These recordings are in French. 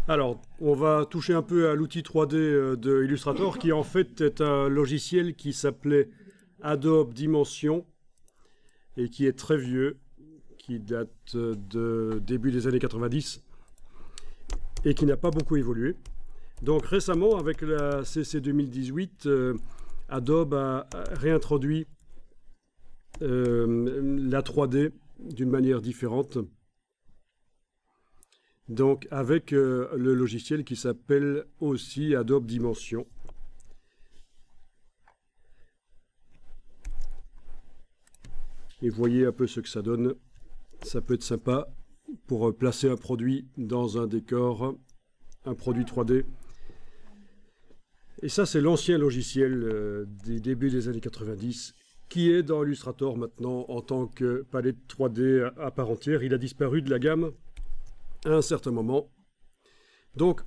Alors, on va toucher un peu à l'outil 3D de Illustrator, qui en fait est un logiciel qui s'appelait Adobe Dimension et qui est très vieux, qui date de début des années 90 et qui n'a pas beaucoup évolué. Donc récemment, avec la CC 2018, Adobe a réintroduit la 3D d'une manière différente. Donc avec le logiciel qui s'appelle aussi Adobe Dimension. Et voyez un peu ce que ça donne. Ça peut être sympa pour placer un produit dans un décor, un produit 3D. Et ça, c'est l'ancien logiciel des débuts des années 90 qui est dans Illustrator maintenant en tant que palette 3D à part entière. Il a disparu de la gamme à un certain moment. Donc,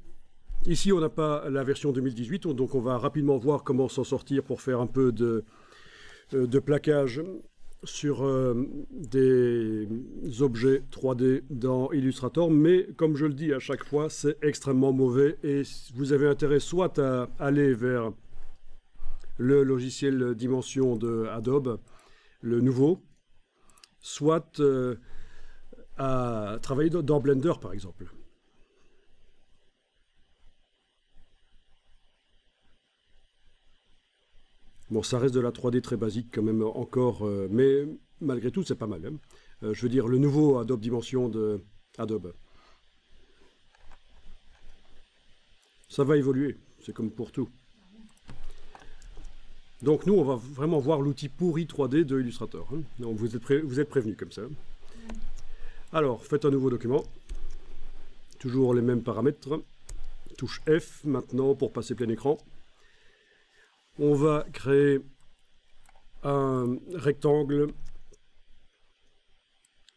ici, on n'a pas la version 2018, donc on va rapidement voir comment s'en sortir pour faire un peu de plaquage sur des objets 3D dans Illustrator, mais comme je le dis à chaque fois, c'est extrêmement mauvais et vous avez intérêt soit à aller vers le logiciel Dimension de Adobe, le nouveau, soit à travailler dans Blender par exemple. Bon, ça reste de la 3D très basique quand même encore, mais malgré tout, c'est pas mal. Hein. Je veux dire, le nouveau Adobe Dimension de Adobe. Ça va évoluer, c'est comme pour tout. Donc nous, on va vraiment voir l'outil pourri 3D de Illustrator. Hein. Donc vous êtes prévenus comme ça. Alors, faites un nouveau document. Toujours les mêmes paramètres. Touche F maintenant pour passer plein écran. On va créer un rectangle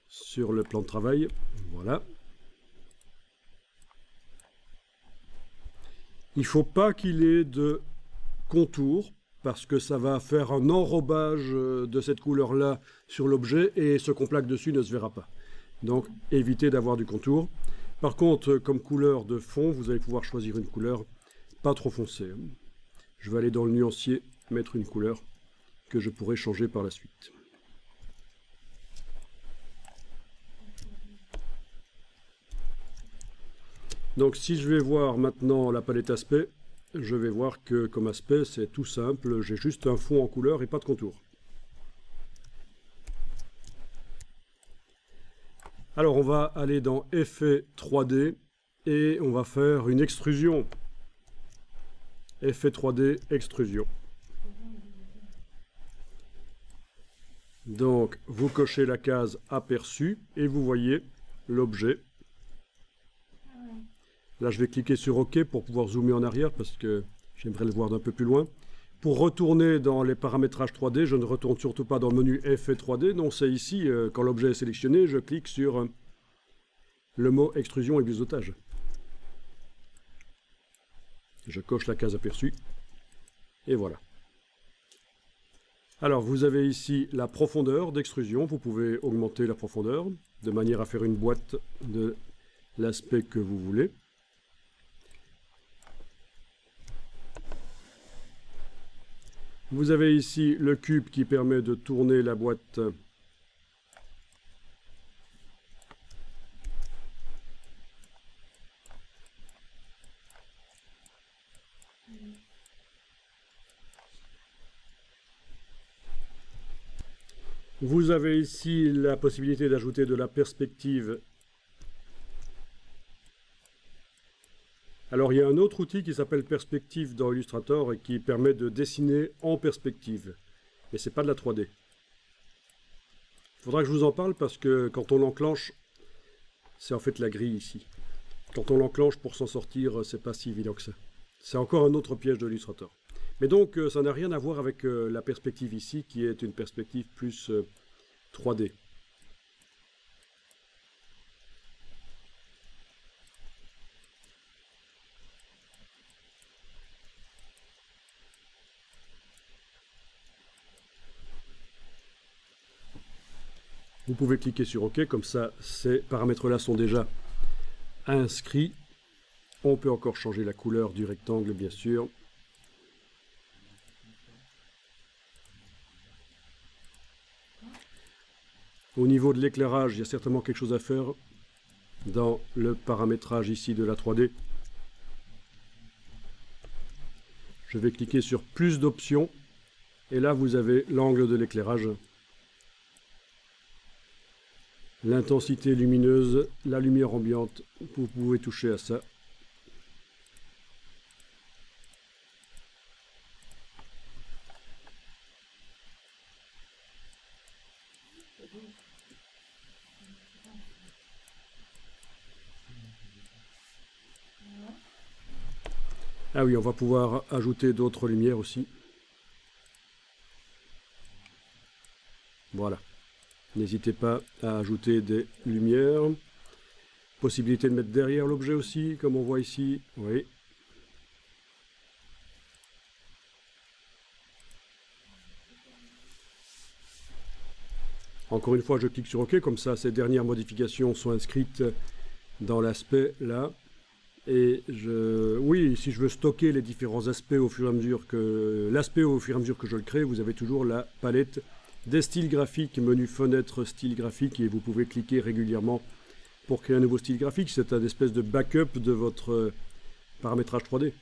sur le plan de travail. Voilà. Il ne faut pas qu'il ait de contour parce que ça va faire un enrobage de cette couleur-là sur l'objet et ce qu'on plaque dessus ne se verra pas. Donc, évitez d'avoir du contour. Par contre, comme couleur de fond, vous allez pouvoir choisir une couleur pas trop foncée. Je vais aller dans le nuancier, mettre une couleur que je pourrai changer par la suite. Donc si je vais voir maintenant la palette aspect, je vais voir que comme aspect c'est tout simple, j'ai juste un fond en couleur et pas de contour. Alors on va aller dans Effet 3D et on va faire une extrusion. Effet 3D, extrusion. Donc, vous cochez la case aperçu et vous voyez l'objet. Là, je vais cliquer sur OK pour pouvoir zoomer en arrière parce que j'aimerais le voir d'un peu plus loin. Pour retourner dans les paramétrages 3D, je ne retourne surtout pas dans le menu Effet 3D. Non, c'est ici, quand l'objet est sélectionné, je clique sur le mot extrusion et biseautage. Je coche la case aperçu et voilà. Alors vous avez ici la profondeur d'extrusion, vous pouvez augmenter la profondeur de manière à faire une boîte de l'aspect que vous voulez. Vous avez ici le cube qui permet de tourner la boîte Vous avez ici la possibilité d'ajouter de la perspective. Alors il y a un autre outil qui s'appelle Perspective dans Illustrator et qui permet de dessiner en perspective. Mais ce n'est pas de la 3D. Il faudra que je vous en parle parce que quand on l'enclenche, c'est en fait la grille ici. Quand on l'enclenche pour s'en sortir, c'est pas si évident que ça. C'est encore un autre piège de Illustrator. Mais donc, ça n'a rien à voir avec la perspective ici, qui est une perspective plus 3D. Vous pouvez cliquer sur OK, comme ça, ces paramètres-là sont déjà inscrits On peut encore changer la couleur du rectangle, bien sûr. Au niveau de l'éclairage, il y a certainement quelque chose à faire dans le paramétrage ici de la 3D. Je vais cliquer sur plus d'options et là vous avez l'angle de l'éclairage, l'intensité lumineuse, la lumière ambiante, vous pouvez toucher à ça. Ah oui, on va pouvoir ajouter d'autres lumières aussi. Voilà. N'hésitez pas à ajouter des lumières. Possibilité de mettre derrière l'objet aussi, comme on voit ici. Oui. Encore une fois, je clique sur OK, comme ça ces dernières modifications sont inscrites dans l'aspect là. Et oui, si je veux stocker les différents aspects au fur et à mesure que je le crée, vous avez toujours la palette des styles graphiques, menu fenêtre style graphique, et vous pouvez cliquer régulièrement pour créer un nouveau style graphique. C'est un espèce de backup de votre paramétrage 3D.